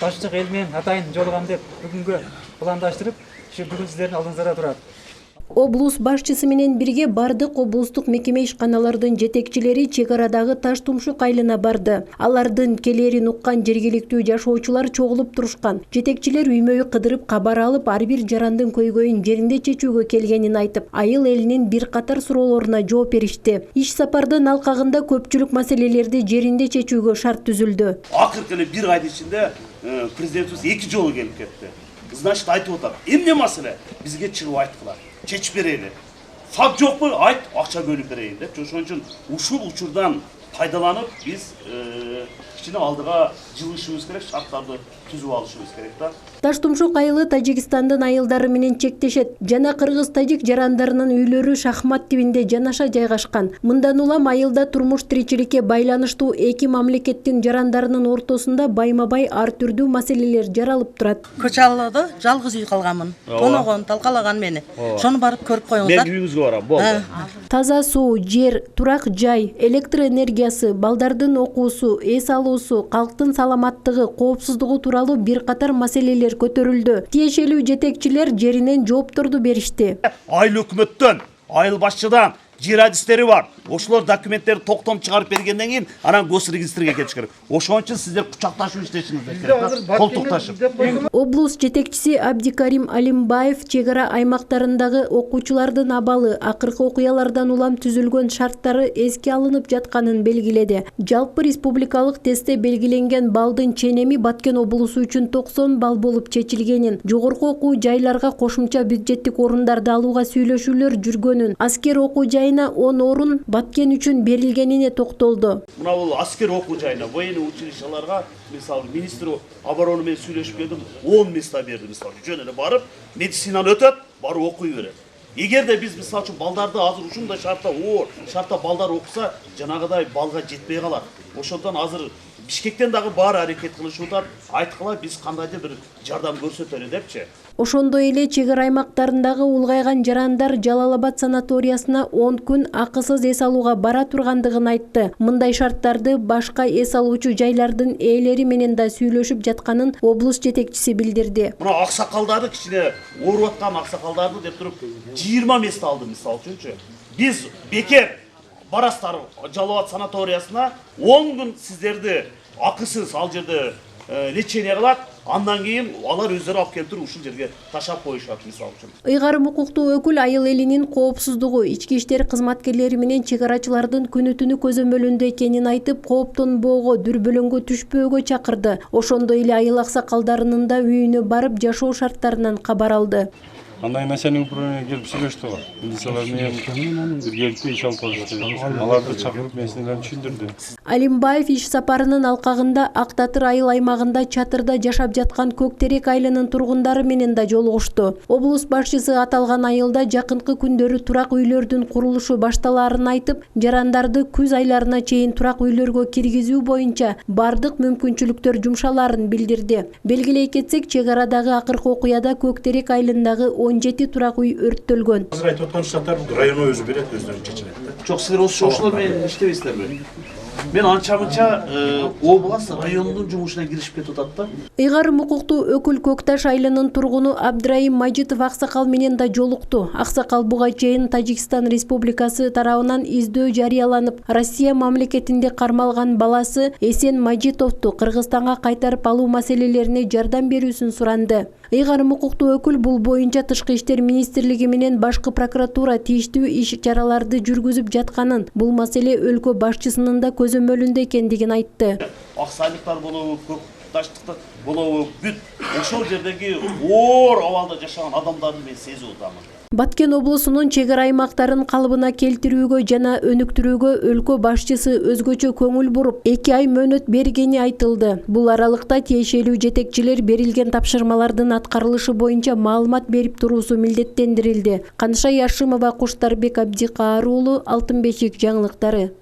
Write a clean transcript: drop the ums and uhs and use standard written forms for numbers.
Ташчык эл менен атайын жолугам деп бүгүнгө пландаштырып, бүгүн сиздердин алдыңыздарда турат. Облус башчысы менен бирге бардык облустук мекеме ишканалардын жетекчилери чек арадагы Таш-Тумшук айылына барды. Алардын келерин уккан жергиликтүү жашоочулар чогулуп турушкан. Жетекчилер үймөй кыдырып кабар алып, ар бир жарандын көйгөйүн жеринде чечүүгө келгенин айтып, айыл элинин бир катар суроолоруна жооп беришти. Иш сапардын алкагында көпчүлүк маселелерди жеринде чечүүгө шарт түзүлдү. Акыркы эле бир айдын ичинде президентибиз 2 жолу келип кетти. Значит, айтып атат. Эмне маселе? Бизге чыгып айткыла. Чечип берели. Факт жокпу? Айт, акча бөлүп берейин деп. Ошон үчүн ушул учурдан пайдаланып биз кичине алдыга жылышыбыз керек, шарттарды түзүп алышыбыз керек да. Таш-Тумшук айылы Тажикстандын айылдары менен чектешет. Жана кыргыз-тажик жарандарынын үйлөрү шахмат тибинде жанаша жайгашкан. Мындан улам айылда турмуш тиричиликке байланыштуу эки мамлекеттин жарандарынын ортосунда байма-бай ар түрдүү маселелер жаралып турат. Көчалыда жалгыз үй калганмын. Тоногон, талкалаган мени. Шону барып көрүп коюңуздар. Мен үйүңүзгө барам, болду. Таза суу, жер, турак жай, электр энергиясы, балдардын окуусу, эс алуусу, калктын саламаттыгы, коопсуздугу тууралуу бир катар маселелер көтөрүлдү. Тиешелүү жетекчилер жеринен жоопторду беришти. Айыл өкмөттөн, айыл башчыдан жер адистери бар. Ошолор документтерди токтом чыгарып бергенден кийин анан госрегистрге кетиш керек. Ошон үчүн сиздер кучакташып иштешиңиз керек. Колтукташып. Облус жетекчиси Абдикарим Алимбаев чек ара аймактарындагы окуучулардын абалы, акыркы окуялардан улам түзүлгөн шарттары эске алынып жатканын белгиледи. Жалпы республикалык тестте белгиленген балдын ченеми Баткен облусу үчүн 90 балл болуп чечилгенин, жогорку окуу жайларга кошумча бюджеттик орундарды алууга сүйлөшүүлөр жүргөнүн, аскер окуу жайына 10 орун Баткен үчүн берилгенине токтолду. Мына бул аскер окуу жайына, военный училищаларга, мисалы, министр обороны менен сүйлөшүп келдим, 10 места берди, мисалы, жөн эле барып, медицинаны өтөт, барып окуй берет. Эгерде биз мисалы үчүн балдарды азыр ушундай шартта балдар окуса, жанагыдай балга жетпей калат. Ошондон азыр Бишкектен дагы баары аракет кылышып, айткыла биз кандайдыр бир жардам көрсөтөлү депчи. Ошондой эле чек ара аймактарындагы улгайган жарандар Жалал-Абад санаториясына 10 күн акысыз эс алууга бара тургандыгын айтты. Мындай шарттарды башка эс алуучу жайлардын ээлери менен да сүйлөшүп жатканын облус жетекчиси билдирди. Мына аксакалдарды кичине ооруп аткан аксакалдарды деп туруп 20 место алды мисалы үчүнчү. Биз бекер барастар Жалал-Абад санаториясына 10 күн сиздерди акысыз ал жерде лечение кылат. Андан кийин алар өздөрү алып келип туруп ушул жерге ташап коюшат мисалы үчүн. Ыйгарым укуктуу өкүл айыл элинин коопсуздугу, ички иштер кызматкерлери менен чек арачылардын күнү түнү көзөмөлүндө экенин айтып, кооптонбоого, дүрбөлөңгө түшпөөгө чакырды. Ошондой эле айыл аксакалдарынын да үйүнө барып жашоо шарттарынан кабар алды. Андай начальник управления келип сүйлөштү го. Милициялар менен бир келип иш алып барышты. Аларды чакырып меселерин түшүндүрдү. Алимбаев иш сапарынын алкагында Ак Татыр айыл аймагында чатырда жашап жаткан Көк Терек айылынын тургундары менен да жолугушту. Облус башчысы аталган айылда жакынкы күндөрү турак үйлөрдүн курулушу башталаарын айтып, жарандарды күз айларына чейин турак үйлөргө киргизүү боюнча бардык мүмкүнчүлүктөр жумшалаарын билдирди. Белгилей кетсек, чек арадагы акыркы окуяда Көк Терек айылындагы 17 турак үй өрттөлгөн. Азыр айтып аткан шарттар району өзү берет, өздөрү чечилет. Жок, силер ошолор менен иштебейсиздерби? Мен анча-мынча облас районунун жумушуна киришип кетип атат да. Ыйгарым укуктуу өкүл Көкташ айылынын тургуну Абдрайым Мажитов аксакал менен да жолукту. Аксакал буга чейин Тажикстан Республикасы тарабынан издөө жарыяланып, Россия мамлекетинде кармалган баласы Эсен Мажитовду Кыргызстанга кайтарып алуу маселелерине жардам берүүсүн суранды. Ыйгарым укуктуу өкүл бул боюнча Тышкы иштер министрлиги менен башкы прокуратура тийиштүү иш чараларды жүргүзүп жатканын, бул маселе өлкө башчысынын да көзөмөлүндө экендигин айтты. Аксайлыктар болобу, Көкташтыктар болобу, бүт ошол жердеги оор абалда жашаган адамдарды мен сезип атамын. Баткен облусунун чек ара аймактарын калыбына келтирүүгө жана өнүктүрүүгө өлкө башчысы өзгөчө көңүл буруп, 2 ай мөөнөт бергени айтылды. Бул аралыкта тиешелүү жетекчилер берилген тапшырмалардын аткарылышы боюнча маалымат берип туруусу милдеттендирилди. Каныша Яшимова, Куштарбек Абдикаар уулу, Алтын бешик жаңылыктары.